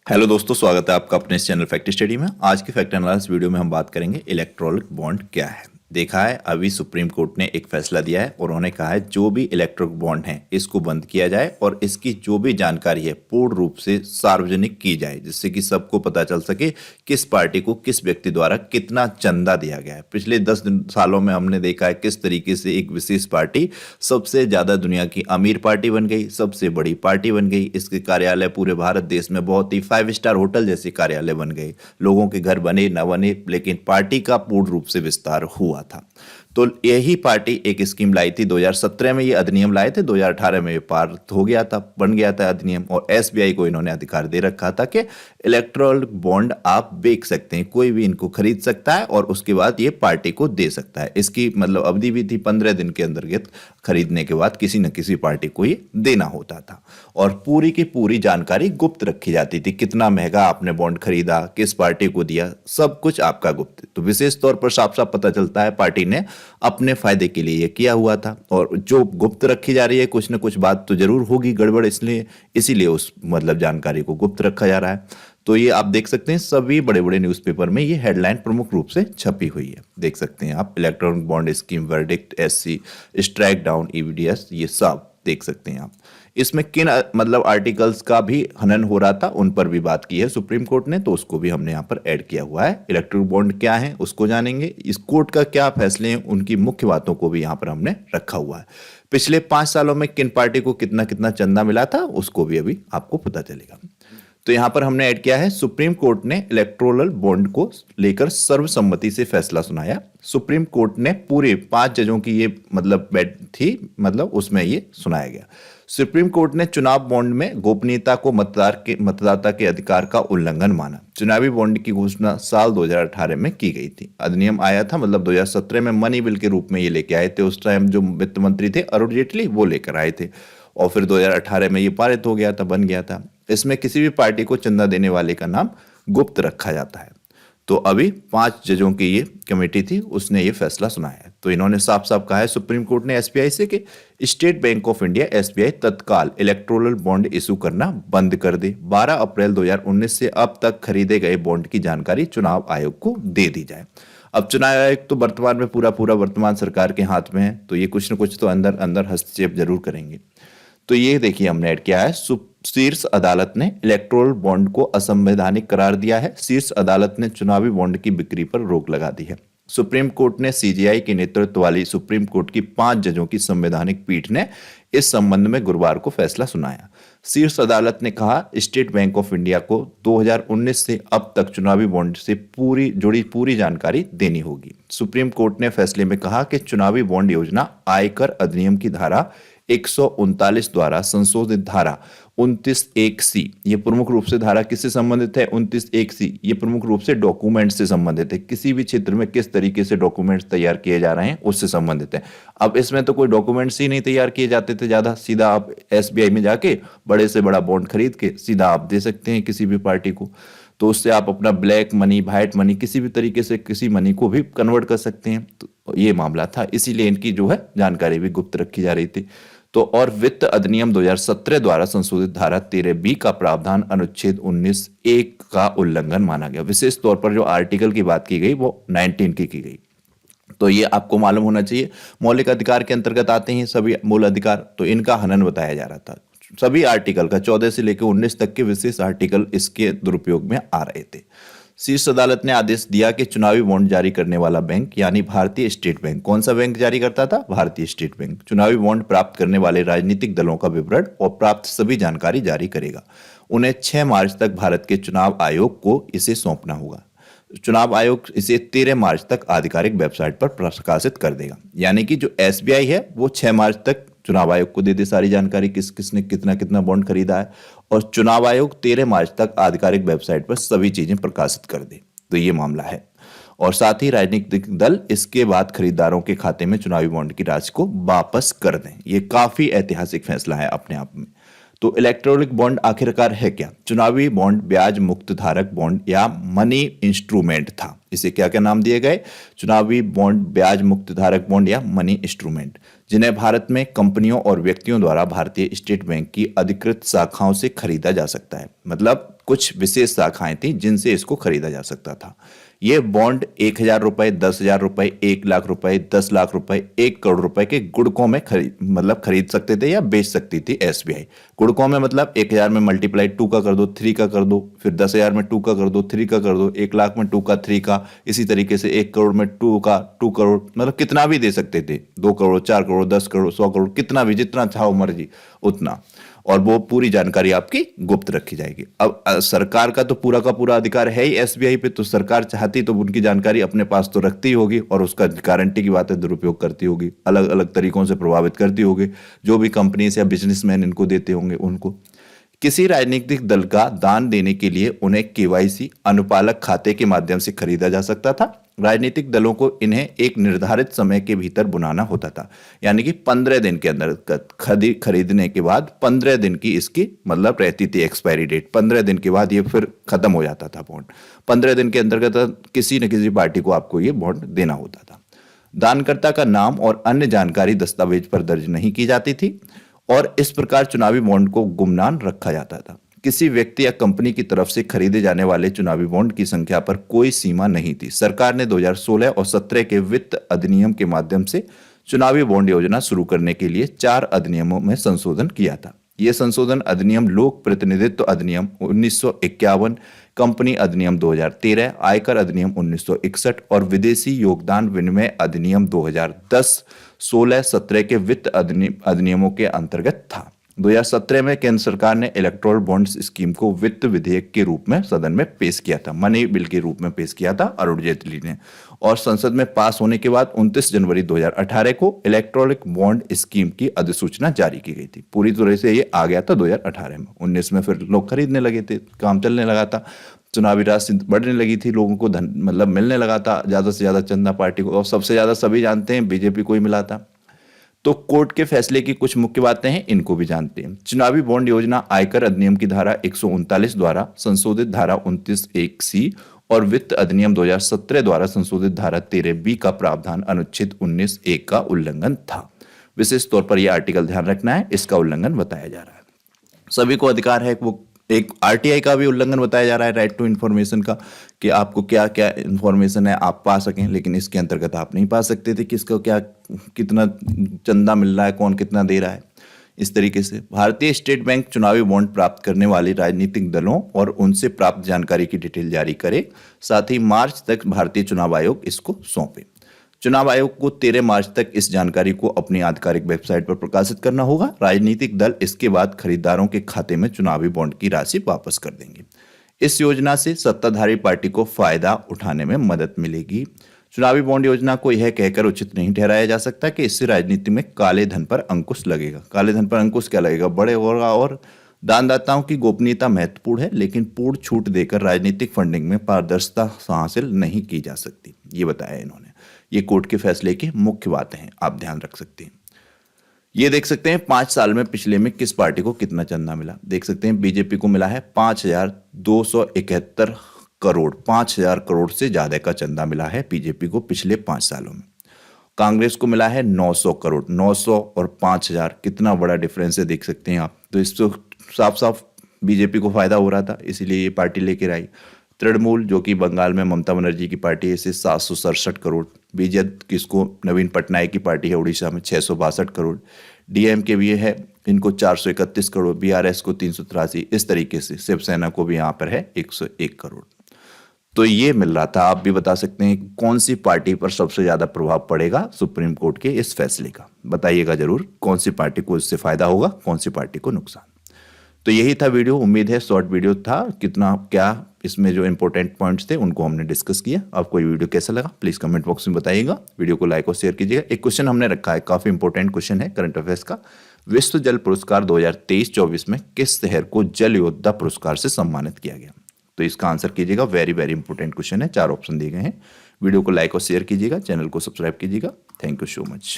Hello दोस्तों, स्वागत है आपका अपने इस चैनल फैक्ट स्टडी में। आज की फैक्ट एनालिसिस वीडियो में हम बात करेंगे इलेक्ट्रॉनिक बॉन्ड क्या है। देखा है, अभी सुप्रीम कोर्ट ने एक फैसला दिया है और उन्होंने कहा है जो भी इलेक्ट्रॉनिक बॉन्ड है इसको बंद किया जाए और इसकी जो भी जानकारी है पूर्ण रूप से सार्वजनिक की जाए, जिससे कि सबको पता चल सके किस पार्टी को किस व्यक्ति द्वारा कितना चंदा दिया गया है। पिछले 10 सालों में हमने देखा है किस तरीके से एक विशेष पार्टी सबसे ज्यादा दुनिया की अमीर पार्टी बन गई, सबसे बड़ी पार्टी बन गई। इसके कार्यालय पूरे भारत देश में बहुत ही 5 स्टार होटल जैसे कार्यालय बन गए। लोगों के घर बने न बने, लेकिन पार्टी का पूर्ण रूप से विस्तार हुआ था। तो यही पार्टी एक स्कीम लाई थी 2017 में, ये अधिनियम लाए थे, 2018 में ये पारित हो गया था, बन गया था अधिनियम। और एसबीआई को इन्होंने अधिकार दे रखा था कि इलेक्ट्रॉनिक बॉन्ड आप बेच सकते हैं, कोई भी इनको खरीद सकता है और उसके बाद ये पार्टी को दे सकता है। इसकी मतलब अवधि भी थी 15 दिन के अंतर्गत, खरीदने के बाद किसी न किसी पार्टी को ये देना होता था। और पूरी की पूरी जानकारी गुप्त रखी जाती थी, कितना महंगा आपने बॉन्ड खरीदा, किस पार्टी को दिया, सब कुछ आपका गुप्त। तो विशेष तौर पर साफ साफ पता चलता है पार्टी ने अपने फायदे के लिए ये किया हुआ था। और जो गुप्त रखी जा रही है, कुछ ना कुछ बात तो जरूर होगी गड़बड़, इसलिए इसीलिए उस मतलब जानकारी को गुप्त रखा जा रहा है। तो ये आप देख सकते हैं सभी बड़े बड़े न्यूज़पेपर में ये हेडलाइन प्रमुख रूप से छपी हुई है। देख सकते हैं आप, electronic bond scheme verdict, SC strike down, EVDS, ये सब देख सकते हैं आप। इसमें किन मतलब आर्टिकल्स का भी हनन हो रहा था उन पर भी बात की है सुप्रीम कोर्ट ने, तो उसको भी हमने यहाँ पर ऐड किया हुआ है। इलेक्ट्रॉनिक बॉन्ड क्या है उसको जानेंगे, इस कोर्ट का क्या फैसले हैं उनकी मुख्य बातों को भी यहाँ पर हमने रखा हुआ है। पिछले 5 सालों में किन पार्टी को कितना कितना चंदा मिला था उसको भी अभी आपको पता चलेगा। तो यहां पर हमने ऐड किया है, सुप्रीम कोर्ट ने इलेक्टोरल बॉन्ड को लेकर सर्वसम्मति से फैसला सुनाया। सुप्रीम कोर्ट ने पूरे 5 जजों की ये मतलब बैठ थी, मतलब उसमें ये सुनाया गया। सुप्रीम कोर्ट ने चुनाव बॉन्ड में गोपनीयता को मतदाता के अधिकार का उल्लंघन माना। चुनावी बॉन्ड की घोषणा साल 2018 में की गई थी। अधिनियम आया था मतलब 2017 में मनी बिल के रूप में ये लेके आए थे। उस टाइम जो वित्त मंत्री थे अरुण जेटली, वो लेकर आए थे और फिर 2018 में ये पारित हो गया था, बन गया था। इसमें किसी भी पार्टी को चंदा देने वाले का नाम गुप्त रखा जाता है। तो अभी 5 जजों की ये कमेटी थी, उसने ये फैसला सुनाया है। तो इन्होंने साफ साफ कहा है सुप्रीम कोर्ट ने एसबीआई से कि state bank of India SBI तत्काल इलेक्टोरल बॉन्ड इशू करना बंद कर दे। 12 अप्रैल 2019 से अब तक खरीदे गए बॉन्ड की जानकारी चुनाव आयोग को दे दी जाए। अब चुनाव आयोग तो वर्तमान में पूरा वर्तमान सरकार के हाथ में है, तो ये कुछ न कुछ तो अंदर अंदर हस्तक्षेप जरूर करेंगे। तो ये देखिए हमने ऐड किया है, शीर्ष अदालत ने इलेक्टोरल बॉन्ड को असंवैधानिक करार दिया है। शीर्ष अदालत ने चुनावी बॉन्ड की बिक्री पर रोक लगा दी है। सुप्रीम कोर्ट ने सीजेआई के नेतृत्व वाली सुप्रीम कोर्ट की 5 जजों की संवैधानिक पीठ ने इस संबंध में गुरुवार को फैसला सुनाया। शीर्ष अदालत ने कहा स्टेट बैंक ऑफ इंडिया को 2019 से अब तक चुनावी बॉन्ड से जुड़ी पूरी जानकारी देनी होगी। सुप्रीम कोर्ट ने फैसले में कहा कि चुनावी बॉन्ड योजना आयकर अधिनियम की धारा 139 द्वारा संशोधित धारा 29(1)(c), ये प्रमुख रूप से धारा किससे संबंधित है, 29(1)(c), ये प्रमुख रूप से डॉक्यूमेंट से संबंधित है। किसी भी क्षेत्र में किस तरीके से डॉक्यूमेंट्स तैयार किए जा रहे हैं उससे संबंधित है। अब इसमें तो कोई डॉक्यूमेंट्स ही नहीं तैयार किए जाते थे ज्यादा, सीधा आप एसबीआई में जाके बड़े से बड़ा बॉन्ड खरीद के सीधा आप दे सकते हैं किसी भी पार्टी को। तो उससे आप अपना ब्लैक मनी, व्हाइट मनी, किसी भी तरीके से किसी मनी को भी कन्वर्ट कर सकते हैं। तो ये मामला था, इसीलिए इनकी जो है जानकारी भी गुप्त रखी जा रही थी। तो और वित्त अधिनियम 2017 द्वारा संशोधित धारा 13(b) का प्रावधान अनुच्छेद 19(1) का उल्लंघन माना गया। विशेष तौर पर जो आर्टिकल की बात की गई वो 19 की गई। तो ये आपको मालूम होना चाहिए, मौलिक अधिकार के अंतर्गत आते हैं सभी मूल अधिकार, तो इनका हनन बताया जा रहा था। सभी आर्टिकल का 14 से लेकर 19 तक के विशेष आर्टिकल इसके दुरुपयोग में आ रहे थे। शीर्ष अदालत ने आदेश दिया कि चुनावी बॉन्ड जारी करने वाला बैंक यानी भारतीय स्टेट बैंक, कौन सा बैंक जारी करता था, भारतीय स्टेट बैंक, चुनावी बॉन्ड प्राप्त करने वाले राजनीतिक दलों का विवरण और प्राप्त सभी जानकारी जारी करेगा। उन्हें 6 मार्च तक भारत के चुनाव आयोग को इसे सौंपना होगा। चुनाव आयोग इसे 13 मार्च तक आधिकारिक वेबसाइट पर प्रकाशित कर देगा। यानी कि जो एसबीआई है वो 6 मार्च तक चुनाव आयोग को दे दे सारी जानकारी, किसने कितना कितना बॉन्ड खरीदा है, और चुनाव आयोग 13 मार्च तक आधिकारिक वेबसाइट पर सभी चीजें प्रकाशित कर दे। तो ये मामला है। और साथ ही राजनीतिक दल इसके बाद खरीदारों के खाते में चुनावी बॉन्ड की राशि को वापस कर दें। ये काफी ऐतिहासिक फैसला है अपने आप में। तो इलेक्ट्रॉनिक बॉन्ड आखिरकार है क्या? चुनावी बॉन्ड ब्याज मुक्त धारक बॉन्ड या मनी इंस्ट्रूमेंट था। इसे क्या क्या नाम दिए गए? चुनावी बॉन्ड, ब्याज मुक्त धारक बॉन्ड या मनी इंस्ट्रूमेंट, जिन्हें भारत में कंपनियों और व्यक्तियों द्वारा भारतीय स्टेट बैंक की अधिकृत शाखाओं से खरीदा जा सकता है। मतलब कुछ विशेष शाखाएं थी जिनसे इसको खरीदा जा सकता था। ये बॉन्ड 1,000 रुपए, 10,000 रुपए, 1,00,000 रुपए, 10,00,000 रुपए, 1 करोड़ रुपए के गुणकों में खरीद सकते थे या बेच सकती थी एसबीआई। गुणकों में मतलब 1,000 में मल्टीप्लाई 2 का कर दो, 3 का कर दो, फिर 10,000 में 2 का कर दो, 3 का कर दो, 1,00,000 में 2 का, 3 का, इसी तरीके से 1 करोड़ में 2 का, 2 करोड़, मतलब कितना भी दे सकते थे, 2 करोड़, 4 करोड़, 10 करोड़, 100 करोड़, कितना भी, जितना चाहो मर्जी उतना। और वो पूरी जानकारी आपकी गुप्त रखी जाएगी। अब सरकार का तो पूरा का पूरा अधिकार है ही एसबीआई पे, तो सरकार चाहती तो उनकी जानकारी अपने पास तो रखती ही होगी और उसका गारंटी की बात है दुरुपयोग करती होगी, अलग अलग तरीकों से प्रभावित करती होगी। जो भी कंपनीज या बिजनेसमैन इनको देते होंगे उनको। किसी राजनीतिक दल का दान देने के लिए उन्हें केवाईसी अनुपालक खाते के माध्यम से खरीदा जा सकता था। राजनीतिक दलों को इन्हें एक निर्धारित समय के भीतर बुलाना होता था, यानी कि 15 दिन के अंदर खरीदने के बाद 15 दिन की इसकी मतलब रहती थी एक्सपायरी डेट। 15 दिन के बाद ये फिर खत्म हो जाता था बॉन्ड। 15 दिन के अंतर्गत किसी न किसी पार्टी को आपको ये बॉन्ड देना होता था। दानकर्ता का नाम और अन्य जानकारी दस्तावेज पर दर्ज नहीं की जाती थी और इस प्रकार चुनावी बॉन्ड को गुमनाम रखा जाता था। किसी व्यक्ति या कंपनी की तरफ से खरीदे जाने वाले चुनावी बॉन्ड की संख्या पर कोई सीमा नहीं थी। सरकार ने 2016 और 17 के वित्त अधिनियम के माध्यम से चुनावी बॉन्ड योजना शुरू करने के लिए 4 अधिनियमों में संशोधन किया था। यह संशोधन अधिनियम लोक प्रतिनिधित्व अधिनियम 1951, कंपनी अधिनियम 2013, आयकर अधिनियम 1961 और विदेशी योगदान विनिमय अधिनियम 2010, 16, 17 के वित्त अधिनियमों के अंतर्गत था। 2017 में केंद्र सरकार ने इलेक्टोरल बॉन्ड्स स्कीम को वित्त विधेयक के रूप में सदन में पेश किया था, मनी बिल के रूप में पेश किया था अरुण जेटली ने, और संसद में पास होने के बाद 29 जनवरी 2018 को इलेक्ट्रॉनिक बॉन्ड स्कीम की अधिसूचना जारी की गई थी। पूरी तरह से ये आ गया था 2018 में। 19 में फिर लोग खरीदने लगे थे, काम चलने लगा था, चुनावी राशि बढ़ने लगी थी, लोगों को धन मतलब मिलने लगा था, ज्यादा से ज्यादा चंदा पार्टी को, और सबसे ज्यादा सभी जानते हैं बीजेपी को ही मिला था। तो कोर्ट के फैसले की कुछ मुख्य बातें हैं, इनको भी जानते हैं। चुनावी बॉन्ड योजना आयकर अधिनियम की धारा 139 द्वारा संशोधित धारा 29(1)(c) और वित्त अधिनियम 2017 द्वारा संशोधित धारा 13(b) का प्रावधान अनुच्छेद 19(1) का उल्लंघन था। विशेष तौर पर यह आर्टिकल ध्यान रखना है, इसका उल्लंघन बताया जा रहा है। सभी को अधिकार है, वो एक आरटीआई का भी उल्लंघन बताया जा रहा है, राइट टू इन्फॉर्मेशन का, कि आपको क्या क्या इन्फॉर्मेशन है आप पा सकें, लेकिन इसके अंतर्गत आप नहीं पा सकते थे किसको क्या कितना चंदा मिल रहा है, कौन कितना दे रहा है। इस तरीके से भारतीय स्टेट बैंक चुनावी बॉन्ड प्राप्त करने वाले राजनीतिक दलों और उनसे प्राप्त जानकारी की डिटेल जारी करे, साथ ही मार्च तक भारतीय चुनाव आयोग इसको सौंपे। चुनाव आयोग को 13 मार्च तक इस जानकारी को अपनी आधिकारिक वेबसाइट पर प्रकाशित करना होगा। राजनीतिक दल इसके बाद खरीदारों के खाते में चुनावी बॉन्ड की राशि वापस कर देंगे। इस योजना से सत्ताधारी पार्टी को फायदा उठाने में मदद मिलेगी। चुनावी बॉन्ड योजना को यह कहकर उचित नहीं ठहराया जा सकता कि इससे राजनीति में काले धन पर अंकुश लगेगा। काले धन पर अंकुश क्या लगेगा? बड़े होगा। और दानदाताओं की गोपनीयता महत्वपूर्ण है, लेकिन पूर्ण छूट देकर राजनीतिक फंडिंग में पारदर्शिता हासिल नहीं की जा सकती, ये बताया इन्होंने। ये कोर्ट के फैसले की मुख्य बातें हैं, आप ध्यान रख सकते हैं। ये देख सकते हैं 5 साल में पिछले में किस पार्टी को कितना चंदा मिला। देख सकते हैं बीजेपी को मिला है 5,271 करोड़, 5,000 करोड़ से ज्यादा का चंदा मिला है बीजेपी को पिछले 5 सालों में। कांग्रेस को मिला है 900 करोड़। 900 और 5,000 कितना बड़ा डिफरेंस है, देख सकते हैं आप। तो इससे साफ साफ बीजेपी को फायदा हो रहा था, इसीलिए ये पार्टी लेकर आई। तृणमूल, जो कि बंगाल में ममता बनर्जी की पार्टी है, इसे 767 करोड़। बीजेपी किसको, नवीन पटनायक की पार्टी है उड़ीसा में, 662 करोड़। डीएमके भी है, इनको 431 करोड़। बीआरएस को 383। इस तरीके से शिवसेना को भी यहाँ पर है 101 करोड़। तो ये मिल रहा था। आप भी बता सकते हैं कौन सी पार्टी पर सबसे ज्यादा प्रभाव पड़ेगा सुप्रीम कोर्ट के इस फैसले का, बताइएगा जरूर कौन सी पार्टी को इससे फायदा होगा, कौन सी पार्टी को नुकसान। तो यही था वीडियो। उम्मीद है शॉर्ट वीडियो था, कितना क्या इसमें जो इंपॉर्टेंट पॉइंट्स थे उनको हमने डिस्कस किया। आपको ये वीडियो कैसा लगा प्लीज कमेंट बॉक्स में बताइएगा। वीडियो को लाइक और शेयर कीजिएगा। एक क्वेश्चन हमने रखा है, काफी इंपॉर्टेंट क्वेश्चन है करंट अफेयर्स का। विश्व जल पुरस्कार 2023-24 में किस शहर को जल योद्धा पुरस्कार से सम्मानित किया गया? तो इसका आंसर कीजिएगा। वेरी वेरी इंपॉर्टेंट क्वेश्चन है, 4 ऑप्शन दिए गए हैं। वीडियो को लाइक और शेयर कीजिएगा, चैनल को सब्सक्राइब कीजिएगा। Thank you so much.